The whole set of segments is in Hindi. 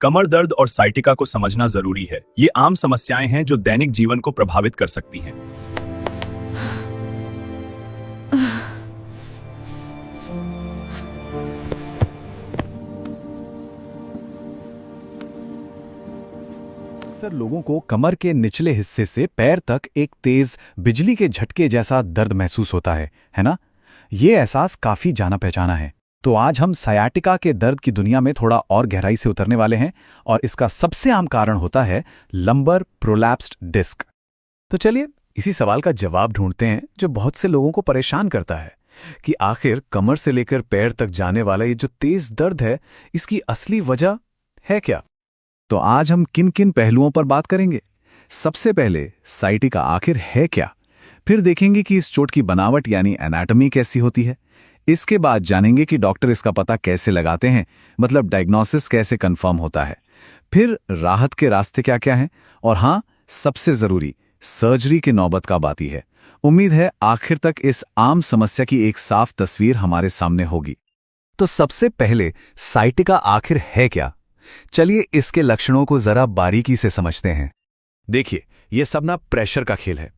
कमर दर्द और साइटिका को समझना जरूरी है। ये आम समस्याएं हैं जो दैनिक जीवन को प्रभावित कर सकती हैं। अक्सर लोगों को कमर के निचले हिस्से से पैर तक एक तेज बिजली के झटके जैसा दर्द महसूस होता है ना? ये एहसास काफी जाना पहचाना है। तो आज हम सायाटिका के दर्द की दुनिया में थोड़ा और गहराई से उतरने वाले हैं और इसका सबसे आम कारण होता है लंबर प्रोलैप्स्ड डिस्क। तो चलिए इसी सवाल का जवाब ढूंढते हैं जो बहुत से लोगों को परेशान करता है कि आखिर कमर से लेकर पैर तक जाने वाला ये जो तेज दर्द है, इसकी असली वजह है क्या? तो आज हम किन किन पहलुओं पर बात करेंगे। सबसे पहले साइटिका आखिर है क्या, फिर देखेंगे कि इस चोट की बनावट यानी एनाटॉमी कैसी होती है। इसके बाद जानेंगे कि डॉक्टर इसका पता कैसे लगाते हैं, मतलब डायग्नोसिस कैसे कंफर्म होता है। फिर राहत के रास्ते क्या क्या हैं, और हाँ, सबसे जरूरी सर्जरी की नौबत कब आती है। उम्मीद है आखिर तक इस आम समस्या की एक साफ तस्वीर हमारे सामने होगी। तो सबसे पहले साइटिका आखिर है क्या, चलिए इसके लक्षणों को जरा बारीकी से समझते हैं। देखिए, यह सब ना प्रेशर का खेल है।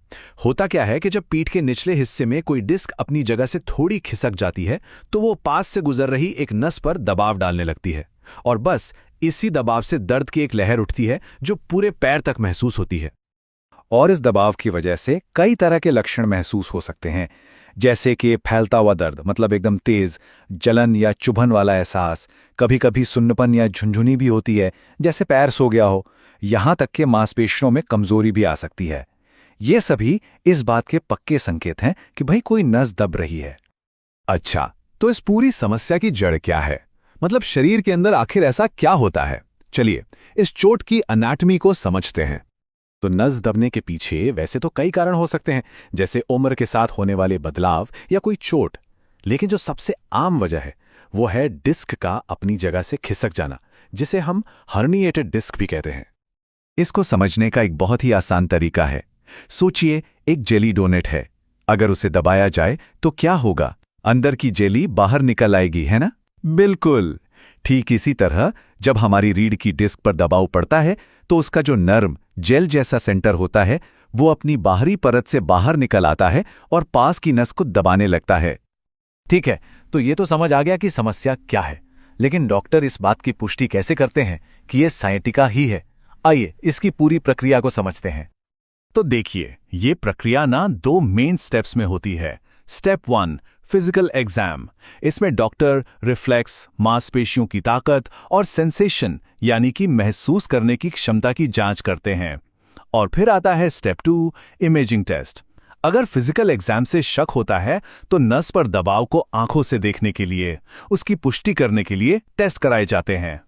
होता क्या है कि जब पीठ के निचले हिस्से में कोई डिस्क अपनी जगह से थोड़ी खिसक जाती है तो वो पास से गुजर रही एक नस पर दबाव डालने लगती है, और बस इसी दबाव से दर्द की एक लहर उठती है जो पूरे पैर तक महसूस होती है। और इस दबाव की वजह से कई तरह के लक्षण महसूस हो सकते हैं, जैसे कि फैलता हुआ दर्द, मतलब एकदम तेज, जलन या चुभन वाला एहसास, कभी कभी सुन्नपन या झुंझुनी भी होती है जैसे पैर सो गया हो, यहां तक कि मांसपेशियों में कमजोरी भी आ सकती है। ये सभी इस बात के पक्के संकेत हैं कि भाई कोई नस दब रही है। अच्छा, तो इस पूरी समस्या की जड़ क्या है, मतलब शरीर के अंदर आखिर ऐसा क्या होता है? चलिए इस चोट की एनाटॉमी को समझते हैं। तो नस दबने के पीछे वैसे तो कई कारण हो सकते हैं, जैसे उम्र के साथ होने वाले बदलाव या कोई चोट, लेकिन जो सबसे आम वजह है वो है डिस्क का अपनी जगह से खिसक जाना, जिसे हम हर्निएटेड डिस्क भी कहते हैं। इसको समझने का एक बहुत ही आसान तरीका है। सोचिए एक जेली डोनेट है, अगर उसे दबाया जाए तो क्या होगा? अंदर की जेली बाहर निकल आएगी, है ना? बिल्कुल ठीक इसी तरह जब हमारी रीढ़ की डिस्क पर दबाव पड़ता है तो उसका जो नर्म जेल जैसा सेंटर होता है वो अपनी बाहरी परत से बाहर निकल आता है और पास की नस को दबाने लगता है। ठीक है, तो ये तो समझ आ गया कि समस्या क्या है, लेकिन डॉक्टर इस बात की पुष्टि कैसे करते हैं कि ये साइटिका ही है? आइए इसकी पूरी प्रक्रिया को समझते हैं। तो देखिए, ये प्रक्रिया ना 2 मेन स्टेप्स में होती है। Step 1, physical exam. इसमें डॉक्टर रिफ्लेक्स, मांसपेशियों की ताकत और सेंसेशन यानी कि महसूस करने की क्षमता की जांच करते हैं। और फिर आता है स्टेप 2, इमेजिंग टेस्ट। अगर फिजिकल एग्जाम से शक होता है तो नस पर दबाव को आंखों से देखने के लिए, उसकी पुष्टि करने के लिए टेस्ट कराए जाते हैं।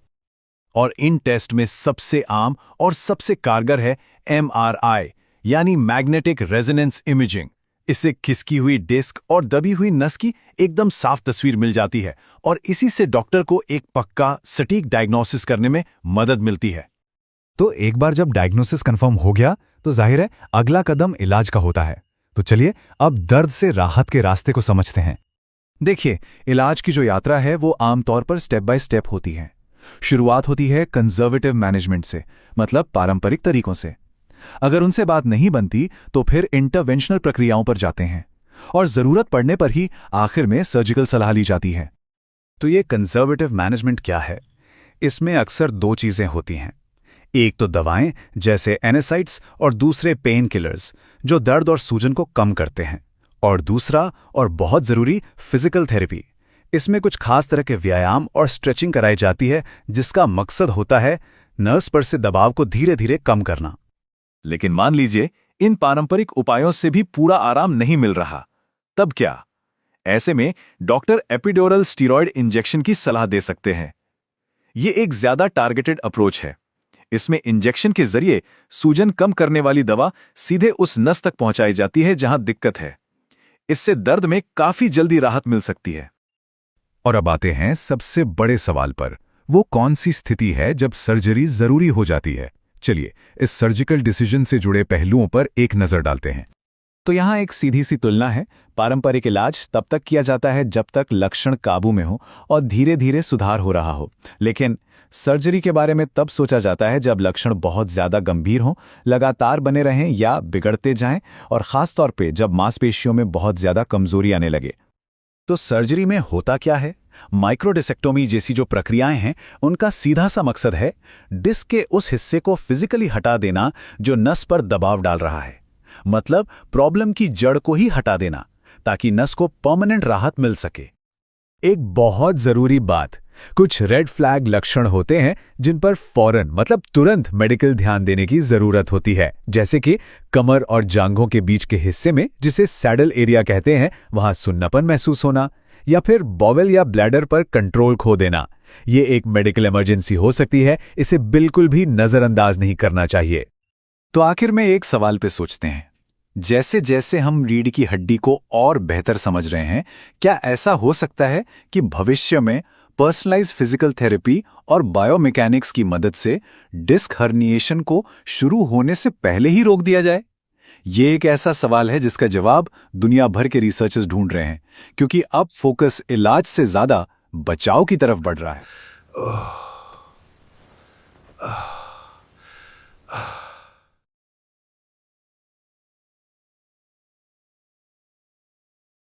और इन टेस्ट में सबसे आम और सबसे कारगर है MRI यानी मैग्नेटिक रेजोनेंस इमेजिंग। इससे खिसकी हुई डिस्क और दबी हुई नस की एकदम साफ तस्वीर मिल जाती है और इसी से डॉक्टर को एक पक्का सटीक डायग्नोसिस करने में मदद मिलती है। तो एक बार जब डायग्नोसिस कंफर्म हो गया तो जाहिर है अगला कदम इलाज का होता है। तो चलिए अब दर्द से राहत के रास्ते को समझते हैं। देखिए, इलाज की जो यात्रा है वो आमतौर पर स्टेप बाय स्टेप होती है। शुरुआत होती है कंजर्वेटिव मैनेजमेंट से, मतलब पारंपरिक तरीकों से। अगर उनसे बात नहीं बनती तो फिर इंटरवेंशनल प्रक्रियाओं पर जाते हैं और जरूरत पड़ने पर ही आखिर में सर्जिकल सलाह ली जाती है। तो ये कंजर्वेटिव मैनेजमेंट क्या है? इसमें अक्सर 2 चीजें होती हैं। एक तो दवाएं जैसे एनेसाइड्स और दूसरे पेन किलर्स जो दर्द और सूजन को कम करते हैं, और दूसरा और बहुत जरूरी फिजिकल थेरेपी। इसमें कुछ खास तरह के व्यायाम और स्ट्रेचिंग कराई जाती है जिसका मकसद होता है नर्व्स पर से दबाव को धीरे धीरे कम करना। लेकिन मान लीजिए इन पारंपरिक उपायों से भी पूरा आराम नहीं मिल रहा, तब क्या? ऐसे में डॉक्टर एपिड्यूरल स्टीरॉयड इंजेक्शन की सलाह दे सकते हैं। ये एक ज्यादा टारगेटेड अप्रोच है। इसमें इंजेक्शन के जरिए सूजन कम करने वाली दवा सीधे उस नस तक पहुंचाई जाती है जहां दिक्कत है। इससे दर्द में काफी जल्दी राहत मिल सकती है। और अब आते हैं सबसे बड़े सवाल पर, वो कौन सी स्थिति है जब सर्जरी जरूरी हो जाती है? चलिए इस सर्जिकल डिसीजन से जुड़े पहलुओं पर एक नजर डालते हैं। तो यहाँ एक सीधी सी तुलना है। पारंपरिक इलाज तब तक किया जाता है जब तक लक्षण काबू में हो और धीरे धीरे सुधार हो रहा हो, लेकिन सर्जरी के बारे में तब सोचा जाता है जब लक्षण बहुत ज्यादा गंभीर हों, लगातार बने रहें या बिगड़ते जाएं, और खास तौर पे जब मांसपेशियों में बहुत ज्यादा कमजोरी आने लगे। तो सर्जरी में होता क्या है? माइक्रोडिसेक्टोमी जैसी जो प्रक्रियाएं हैं, उनका सीधा सा मकसद है डिस्क के उस हिस्से को फिजिकली हटा देना जो नस पर दबाव डाल रहा है। मतलब प्रॉब्लम की जड़ को ही हटा देना, ताकि नस को परमानेंट राहत मिल सके। एक बहुत जरूरी बात, कुछ रेड फ्लैग लक्षण होते हैं जिन पर फौरन मतलब तुरंत मेडिकल ध्यान देने की जरूरत होती है, जैसे कि कमर और जांघों के बीच के हिस्से में, जिसे सैडल एरिया कहते हैं, वहां सुन्नापन महसूस होना, या फिर बॉवेल या ब्लैडर पर कंट्रोल खो देना। ये एक मेडिकल इमरजेंसी हो सकती है, इसे बिल्कुल भी नजरअंदाज नहीं करना चाहिए। तो आखिर में एक सवाल पे सोचते हैं, जैसे जैसे हम रीढ़ की हड्डी को और बेहतर समझ रहे हैं, क्या ऐसा हो सकता है कि भविष्य में पर्सनलाइज्ड फिजिकल थेरेपी और बायोमैकेनिक्स की मदद से डिस्क हर्निएशन को शुरू होने से पहले ही रोक दिया जाए? ये एक ऐसा सवाल है जिसका जवाब दुनिया भर के रिसर्चर्स ढूंढ रहे हैं, क्योंकि अब फोकस इलाज से ज्यादा बचाव की तरफ बढ़ रहा है।